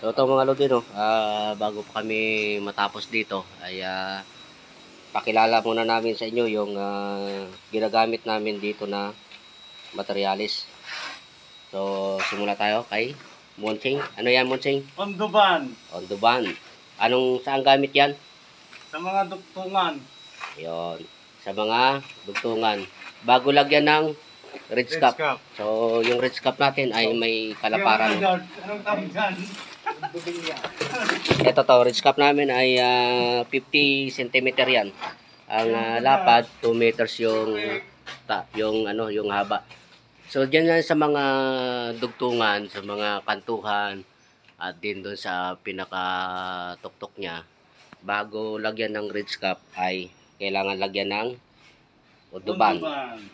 So ito mga Lodino, bago pa kami matapos dito ay pakilala muna namin sa inyo yung ginagamit namin dito na materialis. So simula tayo kay Monching. Ano yan, Monching? Onduban. Onduban. Saan gamit yan? Sa mga duktungan. Yon, sa mga dugtungan. Bago lagyan ng red cap. So yung red cap natin ay may kalaparan. Anong tawag dyan? Ito to, red cap namin ay 50 cm yan. Ang lapad 2 meters yung haba. So diyan yan sa mga dugtungan, sa mga kantuhan at din doon sa pinaka-tuktok niya. Bago lagyan ng red cap ay kailangan lagyan ng unduban.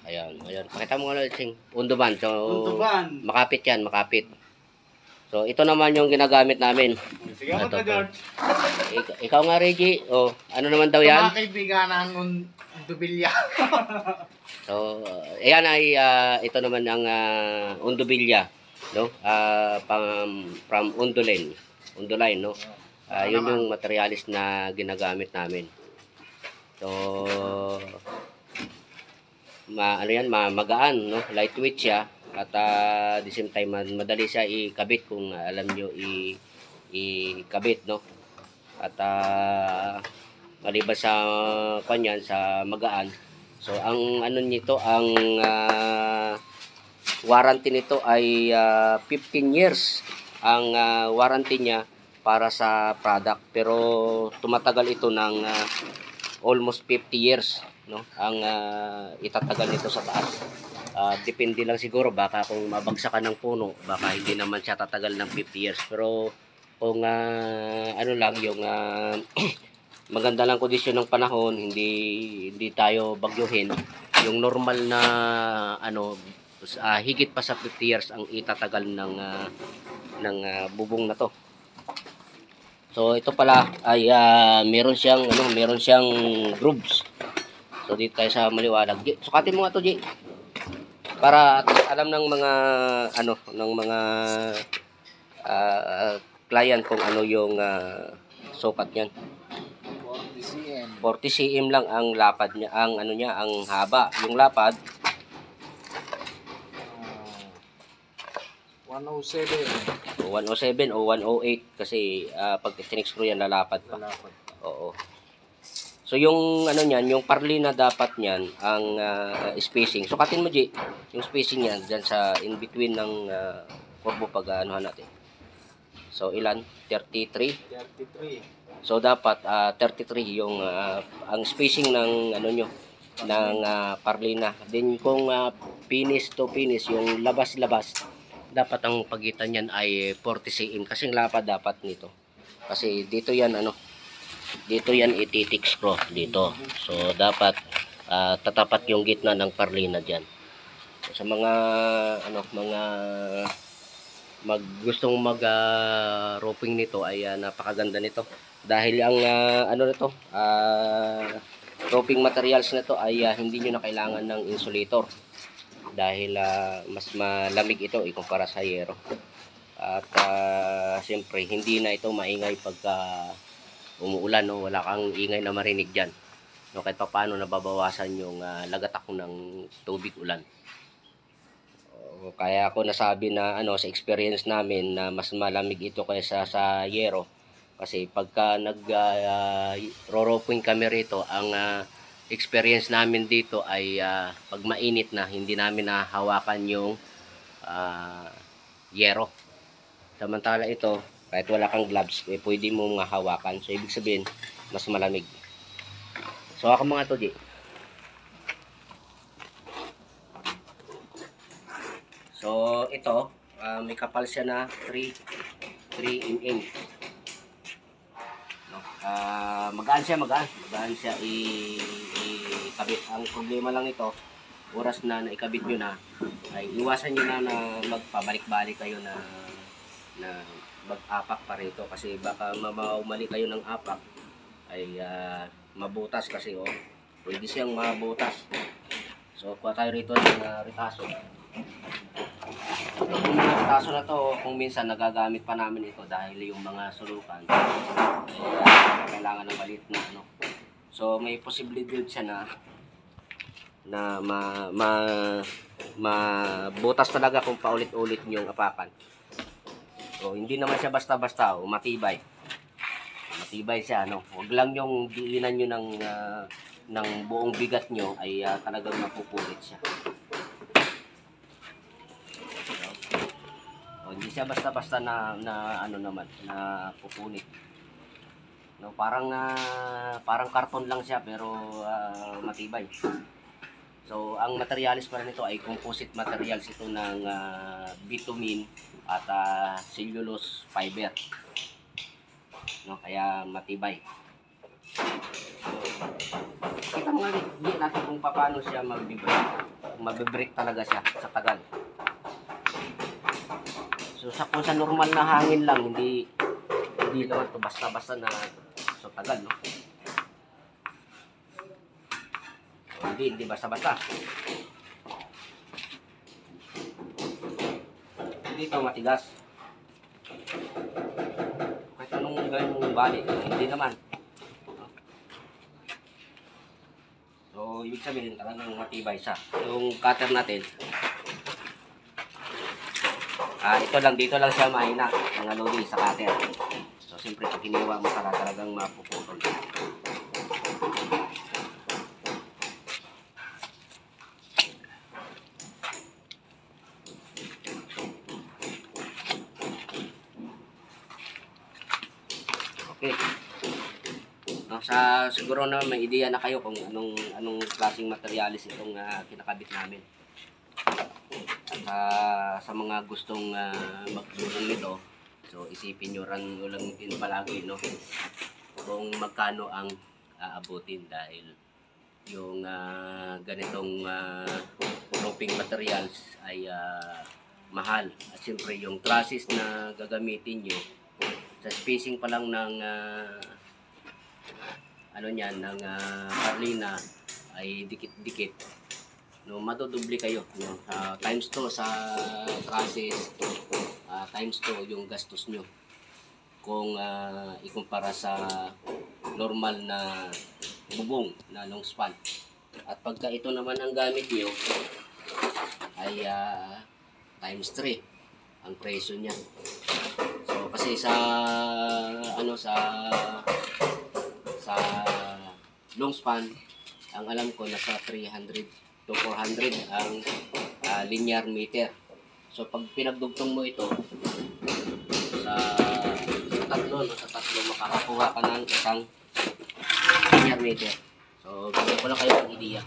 Ayan. Pakita mo nga ulit, unduban. So Unduban. makapit yan, makapit. So ito naman yung ginagamit namin. Sige mo to, George. Ikaw nga, Reggie. Oh, ano naman daw yan? Mga kaibigan ng undubilya. So, ayan ay ito naman ang undubilya, no? From unduline, no? Yun yung materialis na ginagamit namin. So, magaan, no? Lightweight siya at the same time madali siya ikabit kung alam nyo ikabit, no? At maliban sa kanyan sa magaan. So ang nito, ang warranty nito ay 15 years ang warranty niya para sa product, pero tumatagal ito ng almost 50 years, no? Ang itatagal nito sa taas. Depende lang siguro, baka kung mabagsakan ng puno, baka hindi naman siya tatagal ng 50 years, pero kung lang yung maganda lang kondisyon ng panahon, hindi tayo bagyuhin, yung normal na higit pa sa 50 years ang itatagal ng bubong na to. So ito pala ay meron siyang grooves. So dito tayo sa maliwanag. Sukatin mo nga to, G, para alam ng mga client kung ano yung sukat niyan. 40 cm lang ang lapad niya, ang haba. Yung lapad 107 o 108 kasi pag tinik-screw yan lalapad pa. Oo. So yung yung parlina dapat niyan ang spacing. Sukatin mo, G, yung spacing niyan diyan sa in between ng kurbo pag natin. So ilan? 33. So dapat 33 yung ang spacing ng ng parlina. Then kung finish to finish yung labas-labas, dapat ang pagitan niyan ay 40 cm kasi ang lapad dapat nito. Kasi dito yan dito yan ititik screw dito. So dapat tatapat yung gitna ng parlina diyan. So, sa mga gustong roping nito ay napakaganda nito dahil ang roping materials nito ay hindi nyo na kailangan ng insulator dahil mas malamig ito ikumpara sa yero. At siyempre hindi na ito maingay pagka umuulan, no? Wala kang ingay na marinig dyan, no? Kahit paano nababawasan yung lagatak ng tubig ulan. Kaya ako nasabi na sa experience namin na mas malamig ito kaysa sa yero. Kasi pagka roping kami rito, ang experience namin dito ay pag mainit na, hindi namin nahawakan yung yero. Samantala ito, kahit wala kang gloves, pwede mo mahawakan. So ibig sabihin, mas malamig. So ako mga to, G. So ito, may kapal siya na 3 mm. No? Magaan siya ikabit. Ang problema lang ito, oras na naikabit nyo na, ay iwasan nyo na magpabalik-balik kayo na mag-apak pa rito. Kasi baka mamali kayo ng apak ay mabutas kasi pwede siyang mabutas. So kuha tayo rito ng ritaso. Yung mga pitaso na to, kung minsan nagagamit pa namin ito dahil yung mga sulukan, kailangan ng maliit na ano. So may posibilidad siya na mabutas talaga kung paulit-ulit yung apakan. So hindi naman siya basta-basta, matibay. Matibay siya, no. Huwag lang yung diinan nyo ng buong bigat nyo ay talagang mapupulit siya. So, hindi siya basta-basta na ano naman, na pupunit. No, parang karton lang siya pero matibay. So, ang materialis pala nito ay composite materials ito ng bitumen at cellulose fiber. No, kaya matibay. So, kita mo nga di natin kung paano siya mabibrake talaga siya sa tagal. So, kung sa normal na hangin lang, hindi naman ito basta-basta na sa tagal, no? Hindi basta-basta. Hindi ito matigas. Kahit anong gawin mong balik, hindi naman. So, ibig sabihin, talagang matibay siya. Yung cutter natin, ito lang, dito lang siya mahina, mga loading sa cutter. So, siyempre, pag hiniwa mo talagang mapuputol. Okay. No, siguro na may ideya na kayo kung anong klaseng materialis itong kinakabit namin. At sa mga gustong magdulong nito, so isipin nyo lang din palagi, no, kung magkano ang aabutin dahil yung ganitong roofing materials ay mahal. At siyempre yung trusses na gagamitin nyo, sa spacing pa lang ng ng parlina ay dikit-dikit, no, madodoble kayo, no, times 2 sa trusses, times 2 yung gastos nyo kung ikumpara sa normal na bubong na long span. At pagka ito naman ang gamit nyo ay times 3 ang presyo niya. So kasi sa long span, ang alam ko nasa 300 to 400 ang linear meter. So pag pinagdugtong mo ito sa tatlo makakakuha ka ng isang linear meter. So bigyan ko lang kayo ng ideya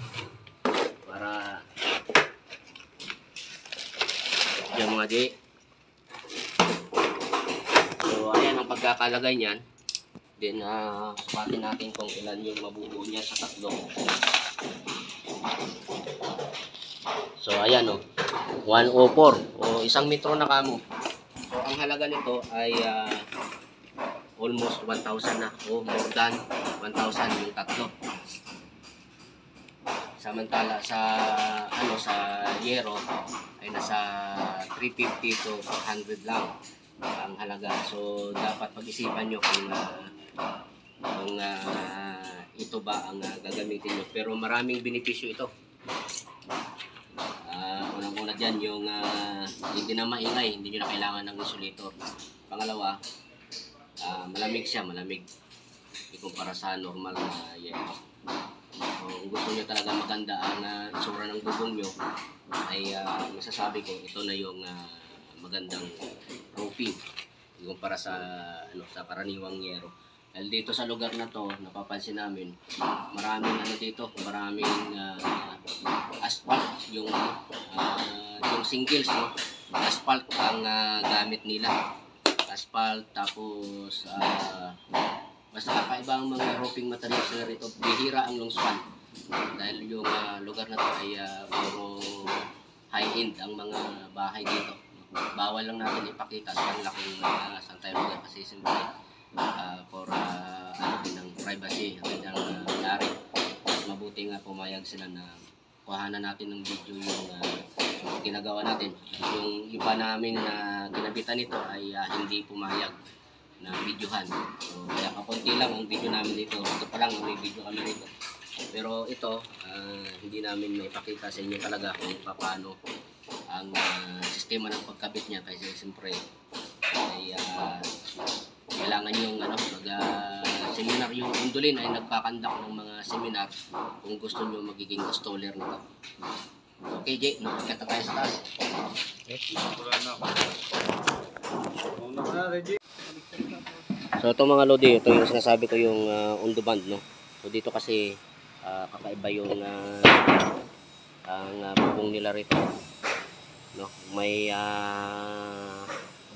para yung mga di. So ayan ang pagkakalagay niyan. Then sukatin natin kung ilan yung mabubuo niya sa tatlo. So ayan, 104 o 1 metro na kamo. So ang halaga nito ay almost 1,000 na o more than 1,000 yung tatlo. Samantala sa yero ay nasa 350 to 400 lang ang halaga. So dapat pag-isipan nyo kung ito ba ang gagamitin nyo. Pero maraming benepisyo ito. Unang-una dyan yung hindi na maingay, hindi nyo na kailangan ng insulator. Pangalawa, malamig siya, malamig ikumpara sa normal na yero. So, kung gusto nyo talaga maganda ang itsura ng bubong nyo, ay masasabi ko ito na yung magandang roofing ikumpara sa karaniwang yero. Dahil dito sa lugar na to, napapansin namin, maraming maraming asphalt, yung singles, no? Asphalt ang gamit nila. Asphalt, tapos basta kakaibang mga roofing materials na rito. Bihira ang long span. Dahil yung lugar na to ay puro high-end ang mga bahay dito. Bawal lang natin ipakita sa kanila kung saan tayo lugar kasi siyempre for din ng privacy ang kanyang nangyari. Mabuti nga pumayag sila na kuhanan natin ng video yung ginagawa natin. Yung iba namin na ginabitan nito ay hindi pumayag na videohan. So, kaya kapunti lang ang video namin dito. Ito pa lang may video kami dito. Pero ito, hindi namin maipakita sa inyo talaga kung paano ang sistema ng pagkabit niya kasi siyempre ay kailangan yung seminar. Yung Undulin ay nagkakandak ng mga seminar kung gusto nyo magiging installer nito. Okay, Jay, nakakita tayo sa taas. Wala na ako. Una na, Reggie. So ito mga lodi, ito yung sinasabi ko yung undo band, no. So dito kasi kakaiba yung ang bubong nila rito, no. May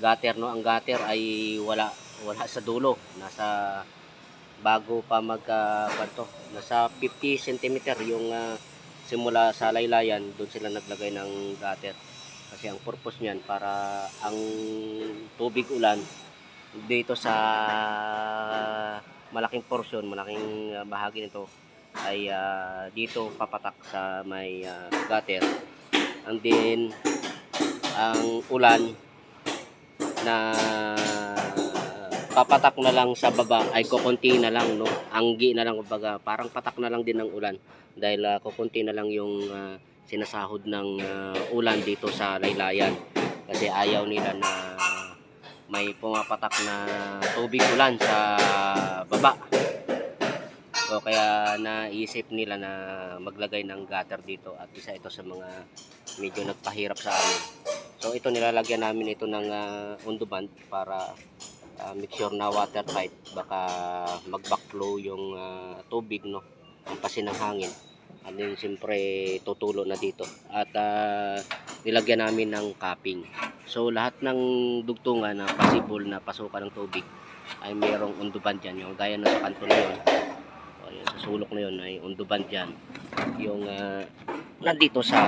gutter, no. Ang gutter ay wala sa dulo, nasa bago pa nasa 50 cm yung simula sa laylayan, doon sila naglagay ng gutter. Kasi ang purpose niyan para ang tubig ulan dito sa malaking portion, malaking bahagi nito ay dito papatak sa may gutter. And then ang ulan na papatak na lang sa baba ay kukunti na lang, no. Anggi na lang, kumbaga parang patak na lang din ng ulan dahil kukunti na lang yung sinasahod ng ulan dito sa laylayan kasi ayaw nila na may pumapatak na tubig ulan sa baba. So kaya naisip nila na maglagay ng gutter dito at isa ito sa mga medyo nagpahirap sa amin. So ito nilalagyan namin ito ng undo band para make sure na watertight, baka mag-backflow yung tubig, no, ang pasin ng hangin. And then siyempre tutulo na dito at nilagyan namin ng capping. So lahat ng dugtungan na possible na pasukan ng tubig ay mayroong undo band dyan, yung gaya na sa kanto na yun, o yun, sa sulok na yun ay undo band dyan, yung nandito sa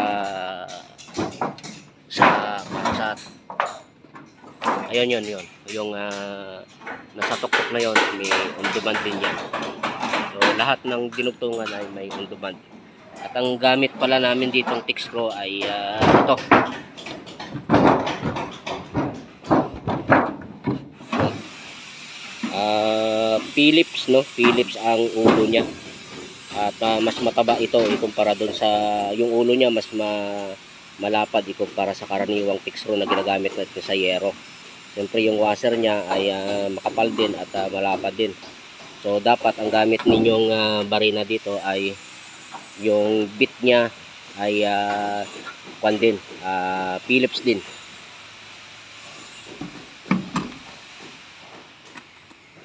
ayun yun yung nasa tuktok na yun, may undo band din yan. So lahat ng dinugtungan ay may undo band. At ang gamit pala namin ditong Tixpro ay ito. Philips, no, Philips ang ulo niya. At mas mataba ito ikumpara doon sa yung ulo niya, mas malapad ikumpara sa karaniwang Tixpro na ginagamit natin sa Yero. Siyempre yung washer niya ay makapal din at malapad din. So dapat ang gamit ninyong barina dito ay yung bit niya ay Philips din.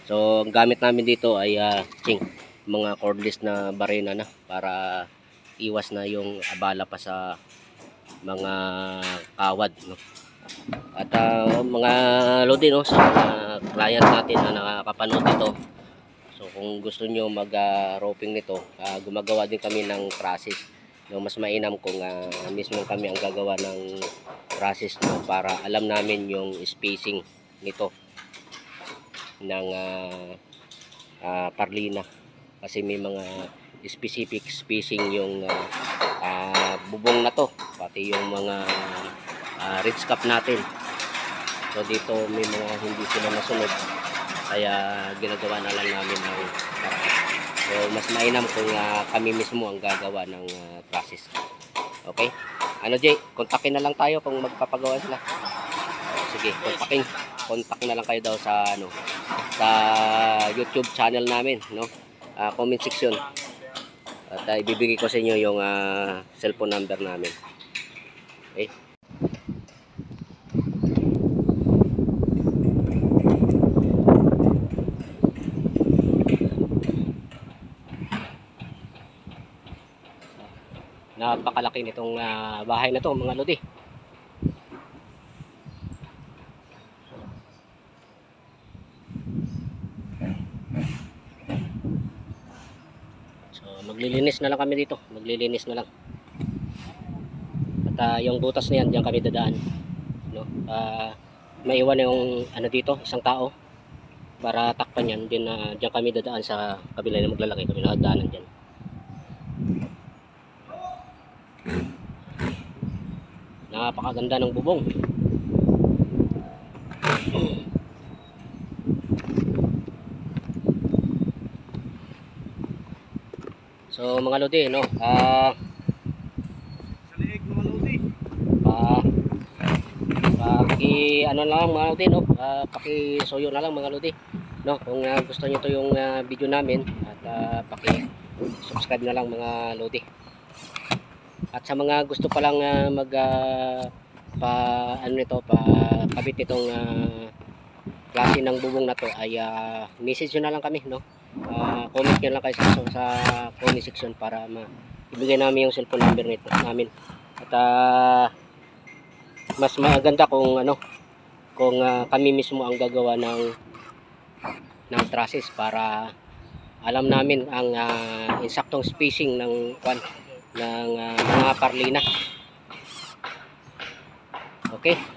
So ang gamit namin dito ay mga cordless na barina na para iwas na yung abala pa sa mga kawad, no. At mga lodi, no, sa mga client natin na nakakapanood nito, so kung gusto nyo mag roping nito, gumagawa din kami ng process, no. Mas mainam kung mismo kami ang gagawa ng process, no, para alam namin yung spacing nito ng parlina kasi may mga specific spacing yung bubong na to, pati yung mga ridge cap natin. So dito may mga hindi sila nasunod kaya ginagawa na lang namin ng paraan. So mas mainam kung kami mismo ang gagawa ng process. Okay? Ano, Jay, kontakin na lang tayo kung magpapagawa sila. Sige, kontak na lang kayo daw sa sa YouTube channel namin, no. Comment section. At ibibigay ko sa inyo yung cellphone number namin. Okay? Napakalaki nitong bahay na to, mga lodi. Maglilinis na lang kami dito, maglilinis na lang. At yung butas na yan, diyan kami dadaan, no. Maiwan yung dito, isang tao para takpan yan. Din diyan kami dadaan sa kabila na maglalaki kami nakadaanan diyan. Napakaganda ng bubong. So mga lodi, no, Sa liig mga lodi. paki ano lang mga lodi, no, paki-suyo na lang mga lodi, no, kung gusto niyo to yung video namin, at paki-subscribe na lang mga lodi. At sa mga gusto pa lang kabit itong klase ng bubong na to, ay message nyo na lang kami, no. Comment nyo lang kayo sa comment section para ibigay namin yung cellphone number nito namin. At mas maganda kung kami mismo ang gagawa ng trusses para alam namin ang insaktong spacing ng mga parlina. Okay.